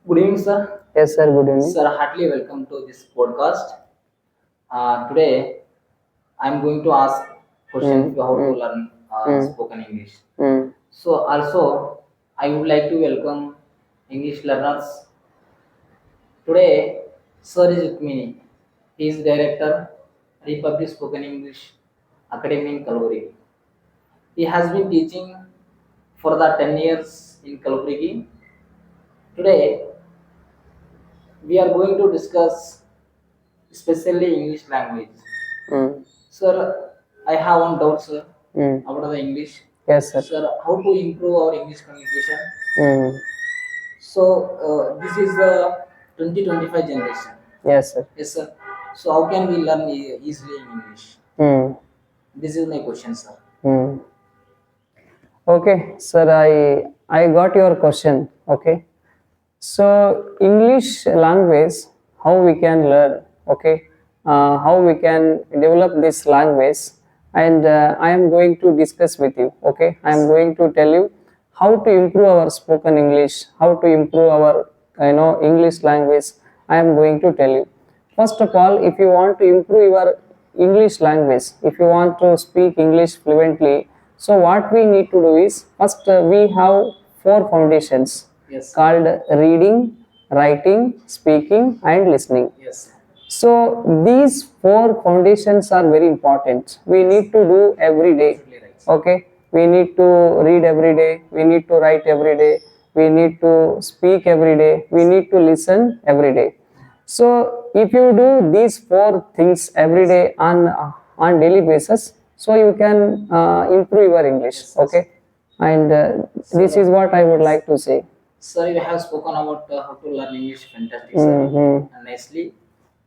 Good evening, sir. Yes, sir. Good evening. Sir, heartily welcome to this podcast. Today, I'm going to ask questions how to learn spoken English. So, also, I would like to welcome English learners. Today, Sir is with me. He is director, Republic Spoken English Academy in Kalaburgi. He has been teaching for the 10 years in Kalaburgi. Today, we are going to discuss especially English language. Sir, I have one doubt, sir, about the English. Yes, sir. Sir, how to improve our English communication? So, this is the 2025 generation. Yes, sir. Yes, sir. So, how can we learn easily in English? This is my question, sir. Okay, sir. I got your question. Okay. So English language, how we can learn? Okay. How we can develop this language, and I am going to discuss with you. Okay. I am going to tell you how to improve our spoken English, how to improve our English language. I am going to tell you. First of all, if you want to improve your English language, if you want to speak English fluently, so what we need to do is first we have four foundations. Yes. Called reading, writing, speaking, and listening. Yes. So these four foundations are very important. We need to do every day. Okay, we need to read every day. We need to write every day. We need to speak every day. We need to listen every day. So if you do these four things every day on daily basis, so you can improve your English. Okay, and this is what I would like to say. Sir, you have spoken about how to learn English fantastic, sir, and nicely.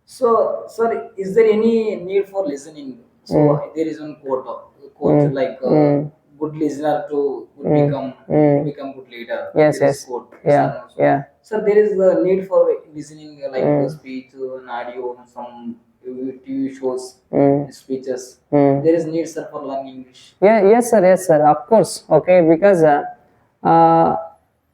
So, sir, is there any need for listening? So, there is one quote like good listener to become good leader. Yes, There is yes. quote. Yeah, Sir, yeah. sir, there is the need for listening like speech, and audio, some TV shows, speeches. There is need, sir, for learning English. Yeah, yes, sir. Of course. Okay, because uh,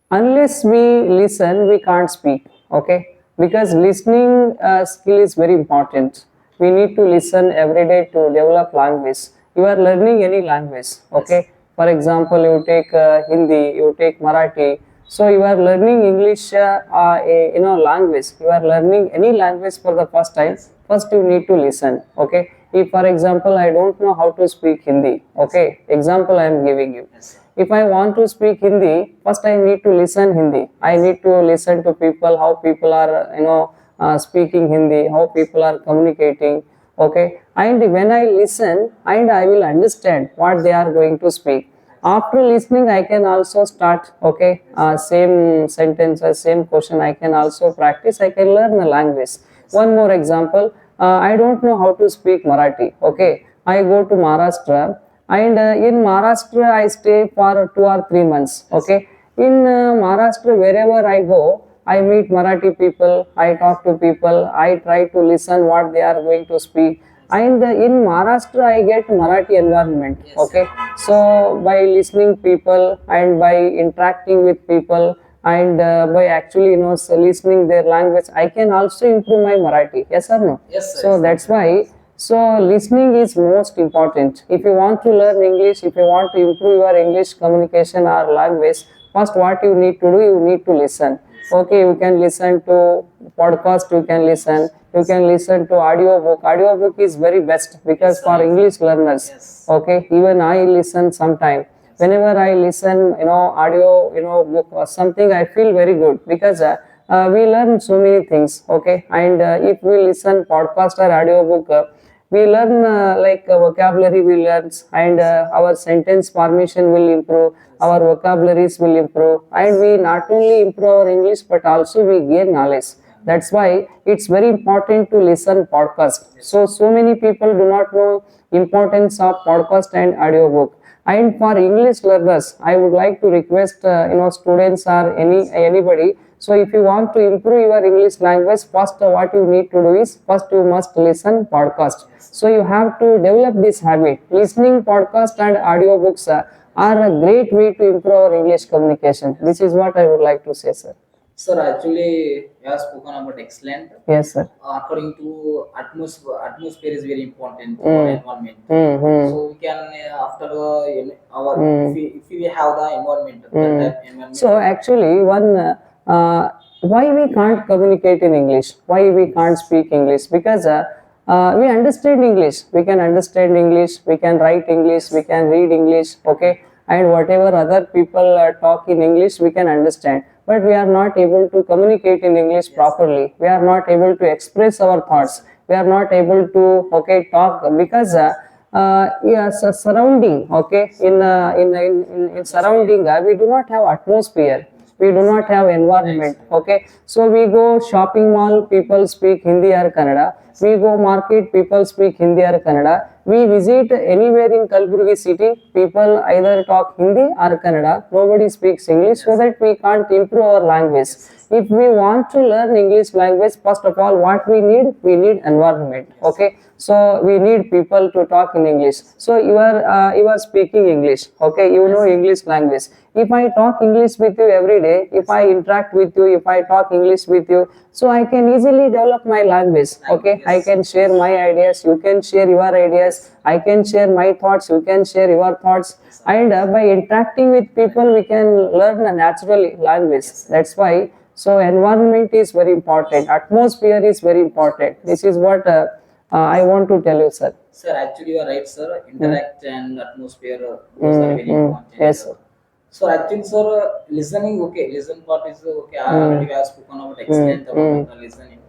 unless we listen, we can't speak. Okay, because listening skill is very important. We need to listen every day to develop language. You are learning any language. Okay, for example, you take Hindi, you take Marathi. So you are learning English, language. You are learning any language for the first time. First, you need to listen. Okay. If, for example, I don't know how to speak Hindi. Okay. Example I am giving you. If I want to speak Hindi, first I need to listen Hindi. I need to listen to people, how people are, speaking Hindi, how people are communicating. Okay. And when I listen, and I will understand what they are going to speak. After listening, I can also start. Okay. Same sentences, same question. I can also practice. I can learn the language. One more example. I don't know how to speak Marathi. Okay. I go to Maharashtra, and in Maharashtra I stay for 2 or 3 months. Okay. In Maharashtra, wherever I go, I meet Marathi people. I talk to people. I try to listen what they are going to speak. And in Maharashtra, I get Marathi environment. Okay. So by listening people and by interacting with people and by actually listening their language, I can also improve my Marathi. Yes or no? Yes, sir. So that's why. So listening is most important. If you want to learn English, if you want to improve your English communication or language, first what you need to do, you need to listen. Okay, you can listen to podcast, you can listen to audiobook. Audiobook is very best because for English learners. Okay, even I listen sometime. Whenever I listen, audio, book or something, I feel very good because we learn so many things. Okay, and if we listen podcast or audiobook, we learn vocabulary we learn, and our sentence formation will improve, our vocabularies will improve, and we not only improve our English but also we gain knowledge. That's why it's very important to listen podcast. So many people do not know importance of podcast and audiobook. And for English learners, I would like to request students or anybody. So if you want to improve your English language, first what you need to do is first you must listen podcast. So you have to develop this habit. Listening podcast and audiobooks are a great way to improve our English communication. This is what I would like to say, sir. Sir, actually, you have spoken about excellent. Yes, sir. According to atmosphere is very important for environment. So we can after our if we have the environment, that type environment. So actually, why we can't communicate in English? Why we can't speak English? Because we understand English. We can understand English. We can write English. We can read English. Okay, and whatever other people talk in English, we can understand. But we are not able to communicate in English properly. We are not able to express our thoughts. We are not able to talk because. Yes, surrounding, okay, in surrounding, we do not have atmosphere, we do not have environment, okay. So we go shopping mall, people speak Hindi or Kannada. We go market, people speak Hindi or Kannada. We visit anywhere in Kalaburgi city, people either talk Hindi or Kannada. Nobody speaks English, so that we can't improve our language. If we want to learn English language, first of all, what we need environment, okay. So we need people to talk in English. So you are speaking English, okay, you know English language. If I talk English with you every day, if I interact with you, if I talk English with you, so I can easily develop my language, okay. I can share my ideas, you can share your ideas, I can share my thoughts, you can share your thoughts, and by interacting with people we can learn a natural language. That's why, so environment is very important, atmosphere is very important. This is what I want to tell you, sir. Sir, actually you are right, sir. Interact and atmosphere, those are very important. Yes, sir. So actually, sir, listening, okay, listen part is okay. I already have spoken about excellent about the listening.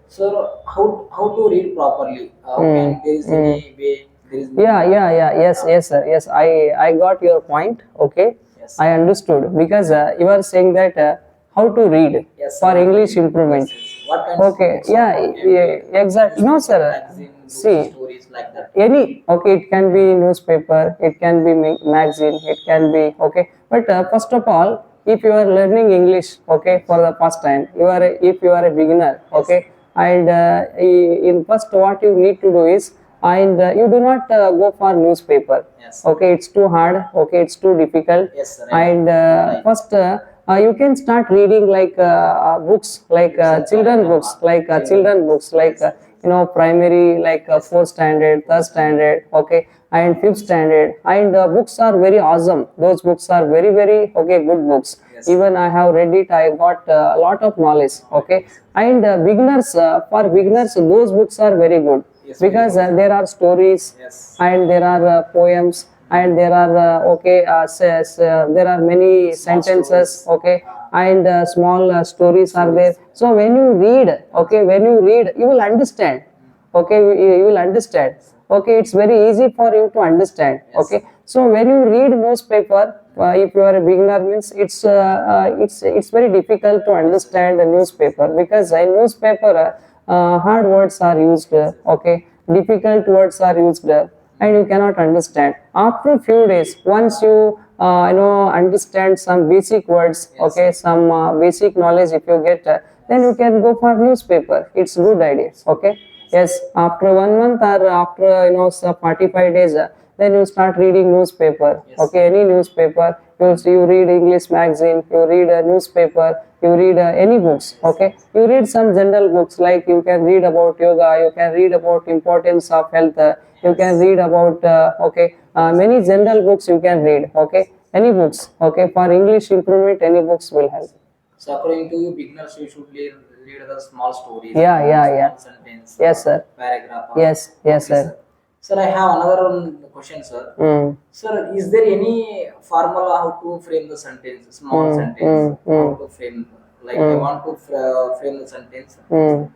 So how to read properly? How can there is any way? There is Yes, sir. Yes, I got your point. Okay, yes. I understood because you are saying that how to read Yes, for sir. English improvement. Yes, yes. What kind of Okay, books are yeah, exactly. No, sir. magazine, books, See, stories like that? any, okay, it can be newspaper, it can be magazine, it can be, okay. But first of all, if you are learning English, okay, for the first time, if you are a beginner, okay, and in first what you need to do is, and you do not go for newspaper, Yes. okay, it's too hard, okay, it's too difficult. Yes, sir. And Right. first you can start reading like books, like children books, like children books, like primary, like fourth standard, third standard, okay, and fifth standard. And books are very awesome, those books are very okay, good books. Yes. Even I have read it, I got a lot of knowledge, okay. And beginners, for beginners, those books are very good. Yes, because very good. there are stories. Yes. And there are poems, and there are there are many sentences, stories. okay, and small stories are there. So when you read, okay, when you read, you will understand, okay, you will understand, okay, it's very easy for you to understand, Yes. okay. So when you read newspaper, if you are a beginner, means it's very difficult to understand the newspaper, because in newspaper hard words are used, okay, difficult words are used, and you cannot understand. After a few days, once you understand some basic words, Yes. okay, some basic knowledge if you get, then you can go for newspaper. It's good idea, okay. Yes, after 1 month or after so 45 days, then you start reading newspaper, Yes. okay, any newspaper. You read English magazine, you read a newspaper, you read any books, okay. You read some general books, like you can read about yoga, you can read about importance of health, you can read about many general books you can read, okay, any books, okay, for English improvement, any books will help. So according to you, beginners, you should read the small stories. Yeah. Small sentence. Yes, sir. Paragraph. Yes, Okay, sir. Sir, I have another one question, sir. Sir, is there any formula how to frame the sentence, small sentence? How to frame? Like I want to frame the sentence.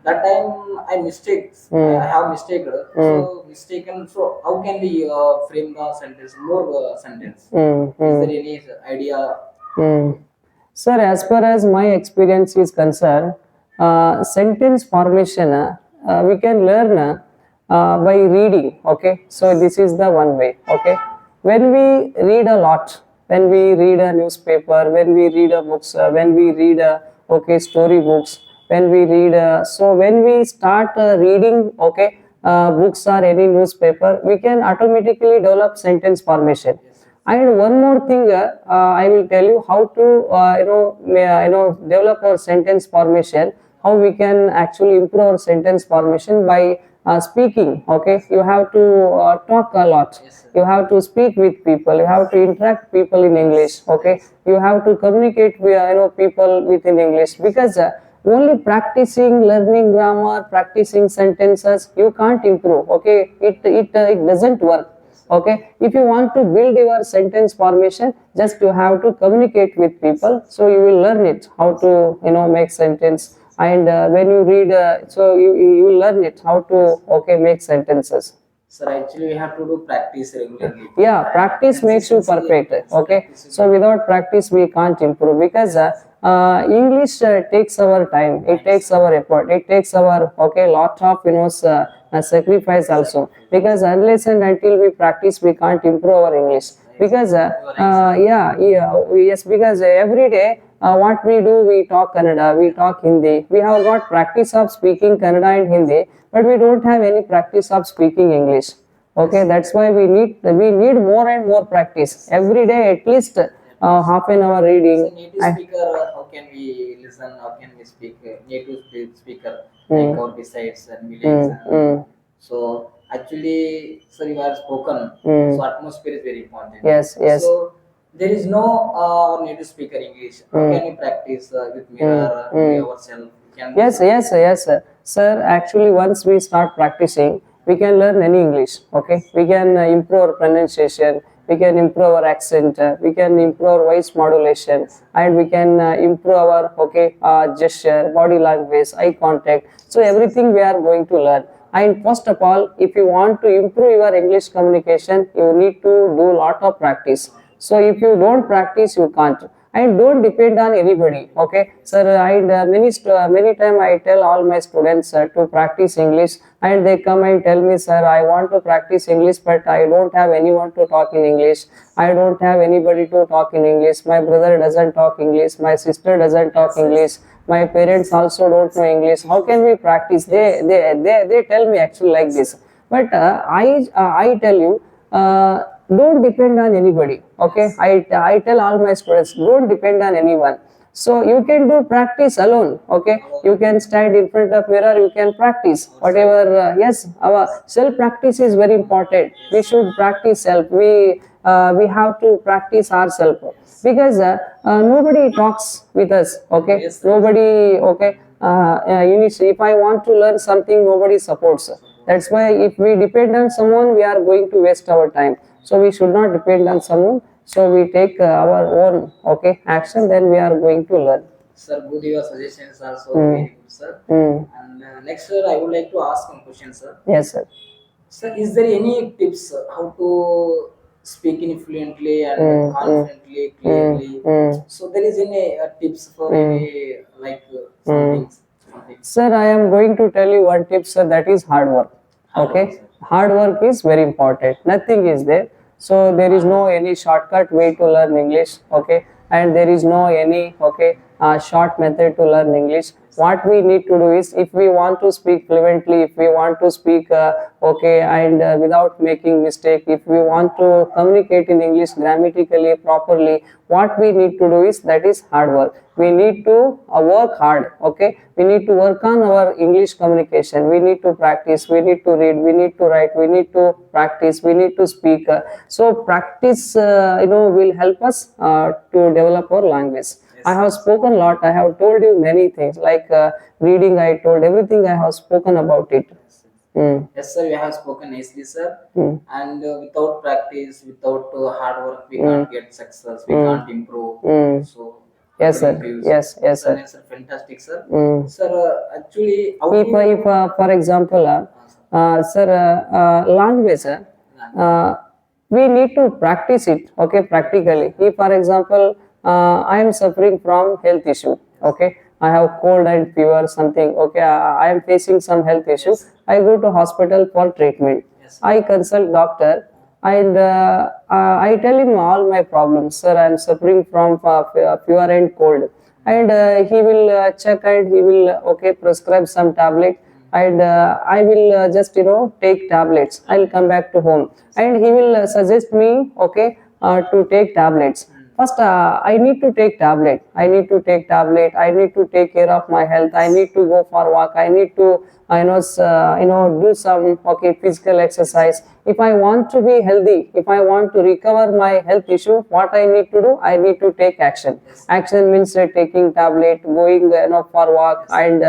That time I mistake. I have mistaken. So mistaken. So how can we frame the sentence? More sentence. Is there any idea? Sir, as far as my experience is concerned, sentence formation we can learn by reading. Okay, so this is the one way. Okay, when we read a lot, when we read a newspaper, when we read a books, when we read story books, when we read so when we start reading, okay, books or any newspaper, we can automatically develop sentence formation. And one more thing, I will tell you how to develop our sentence formation. How we can actually improve our sentence formation by speaking. Okay, you have to talk a lot. Yes, sir. You have to speak with people. You have to interact people in English. Okay, you have to communicate with people within English, because only practicing learning grammar, practicing sentences, you can't improve. Okay, it doesn't work. Okay, if you want to build your sentence formation, just you have to communicate with people, so you will learn it how to make sentence. And when you read, so you will learn it how to make sentences. Sir, actually, we have to do practice regularly. Yeah, And practice makes you consistency, perfect. yes, Okay, practice will so without practice we can't improve, because English takes our time, it takes our effort, it takes our lot of sacrifice also, because unless and until we practice we can't improve our English. Because yes, because every day what we do, we talk Kannada, we talk Hindi, we have got practice of speaking Kannada and Hindi, but we don't have any practice of speaking English. Okay, that's why we need more and more practice every day, at least half an hour as reading. a native speaker, how can we listen? How can we speak speaker like our besides and village? So actually, sir, you have spoken. So atmosphere is very important. Yes, yes. So there is no native speaker English. How can we practice with mirror, we ourselves? Can Yes, yes, yes, sir. Sir, actually, once we start practicing, we can learn any English. Okay, we can improve our pronunciation, we can improve our accent, we can improve our voice modulation, and we can improve our gesture, body language, eye contact. So everything we are going to learn. And first of all, if you want to improve your English communication, you need to do lot of practice. So if you don't practice, you can't. And don't depend on anybody. Okay, sir. Many time I tell all my students to practice English, and they come and tell me, sir, I want to practice English, but I don't have anyone to talk in English. I don't have anybody to talk in English. My brother doesn't talk English. My sister doesn't talk English. My parents also don't know English. How can we practice? They tell me actually like this. But I tell you, don't depend on anybody. Okay, I tell all my students, don't depend on anyone. So you can do practice alone. Okay, you can stand in front of mirror, you can practice whatever. Yes, our self practice is very important. We should practice self. We have to practice ourselves, because nobody talks with us. Okay, Yes, nobody. Okay, initially, if I want to learn something, nobody supports. That's why if we depend on someone, we are going to waste our time. So we should not depend on someone. So we take our own action, then we are going to learn. sir, good. Your suggestions are so very good, sir. And next, sir, I would like to ask one question, sir. Yes, sir. Sir, is there any tips how to speak in fluently and confidently, clearly? So there is any tips for maybe like some things, something. Sir, I am going to tell you one tip, sir, that is hard work. Hard work, Okay, sir. hard work is very important. Nothing is there. So there is no any shortcut way to learn English. Okay, and there is no any short method to learn English. What we need to do is, if we want to speak fluently, if we want to speak and without making mistake, if we want to communicate in English grammatically properly, what we need to do is, that is hard work. We need to work hard. Okay, we need to work on our English communication. We need to practice, we need to read, we need to write, we need to practice, we need to speak. So practice will help us to develop our language. I have spoken a lot. I have told you many things, like reading. I told everything. I have spoken about it. Yes, sir, you have spoken nicely, sir. And without practice, without hard work, we can't get success. We can't improve. So Yes, sir. according to you, Yes, yes, sir. Sir, fantastic, sir. Sir, actually, how If for example, sir, language, we need to practice it. Okay, practically. If for example, I am suffering from health issue. Okay, I have cold and fever, something. Okay, I am facing some health issue. I go to hospital for treatment. Yes. I consult doctor, and I tell him all my problems. Sir, I am suffering from fever and cold, and he will check, and he will prescribe some tablet, and I will just take tablets. I will come back to home, and he will suggest me to take tablets. First, I need to take tablet. I need to take tablet. I need to take care of my health. I need to go for walk. I need to, do some physical exercise. If I want to be healthy, if I want to recover my health issue, what I need to do? I need to take action. Action means taking tablet, going for walk, and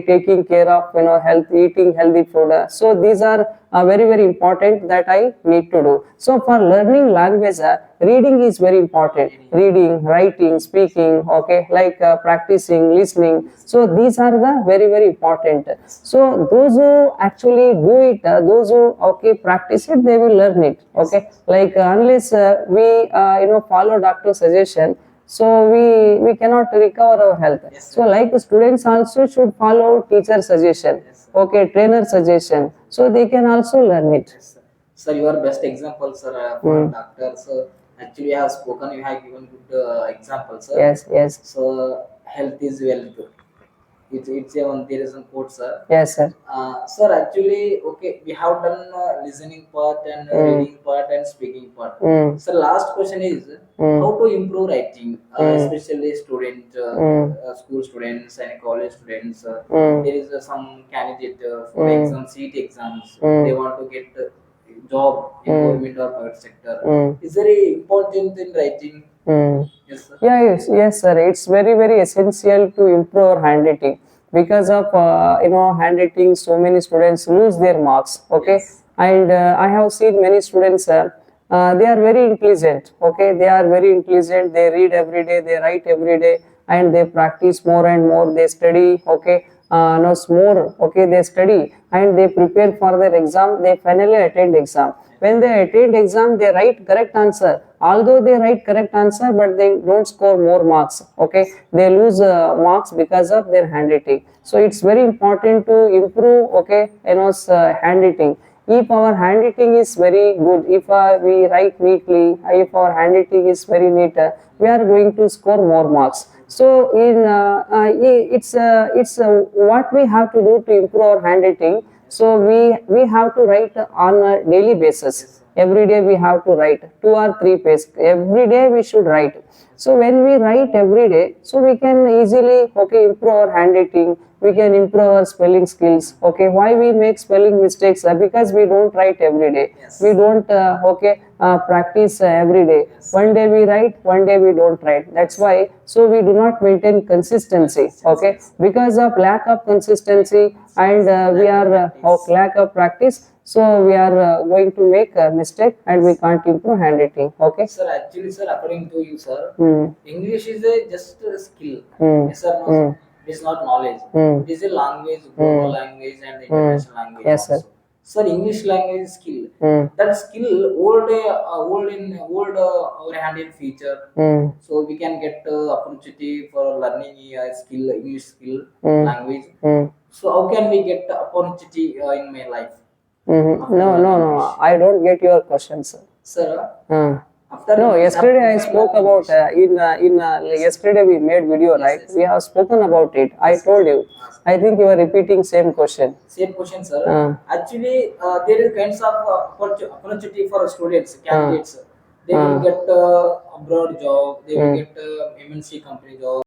taking care of health, eating healthy food. So these are very very important that I need to do. So for learning language, reading is very important. Reading, writing, speaking, like practicing, listening. So these are the very very important. So those who actually do it, those who practice it, they will learn it. Like unless we follow doctor's suggestion, so we cannot recover our health. So like students also should follow teacher suggestion, trainer suggestion, so they can also learn it. Sir, your best example, sir, for doctor. So actually, you have spoken, you have given good example, sir. Yes, yes. So health is wealth. It's a one there is a quote, sir. Yes, sir. Sir, actually, okay, we have done listening part and reading part and speaking part. So last question is how to improve writing, especially school students and college students. There is some candidate for exam seat exams. They want to get job in government or private sector. Is very important in writing. Yes, sir. Yeah, yes, sir. It's very, very essential to improve our handwriting. Because of handwriting, so many students lose their marks. And I have seen many students. They are very intelligent. They are very intelligent. They read every day. They write every day, and they practice more and more. They study. No more. They study and they prepare for their exam. They finally attend exam. When they attend exam, they write correct answer. Although they write correct answer, but they don't score more marks. They lose marks because of their handwriting. So it's very important to improve. Handwriting. If our handwriting is very good, if we write neatly, if our handwriting is very neat, we are going to score more marks. So it's what we have to do to improve our handwriting. So we have to write on a daily basis. Every day we have to write 2 or 3 pages. Every day we should write. So when we write every day, so we can easily improve our handwriting. We can improve our spelling skills. Why we make spelling mistakes? Because we don't write every day. We don't practice every day. One day we write, one day we don't write. That's why. So we do not maintain consistency. Because of lack of consistency and we are lack of practice. So we are going to make a mistake and we can't improve handwriting. Sir, actually, sir, according to you, sir, English is just a skill. Yes, sir, no, it is not knowledge. It is a language, global language and international language. Yes, sir. Also. Sir, English language is skill. That skill old our handed feature. So we can get opportunity for learning skill, English skill, language. So how can we get opportunity in my life? No. I don't get your question, sir. Sir, After no, yesterday I spoke about yesterday we made video, right? Yes. We have spoken about it. I told you. I think you are repeating same question. Same question, sir. Actually, there is kinds of opportunity for students, candidates. They will get abroad job. They will get MNC company job.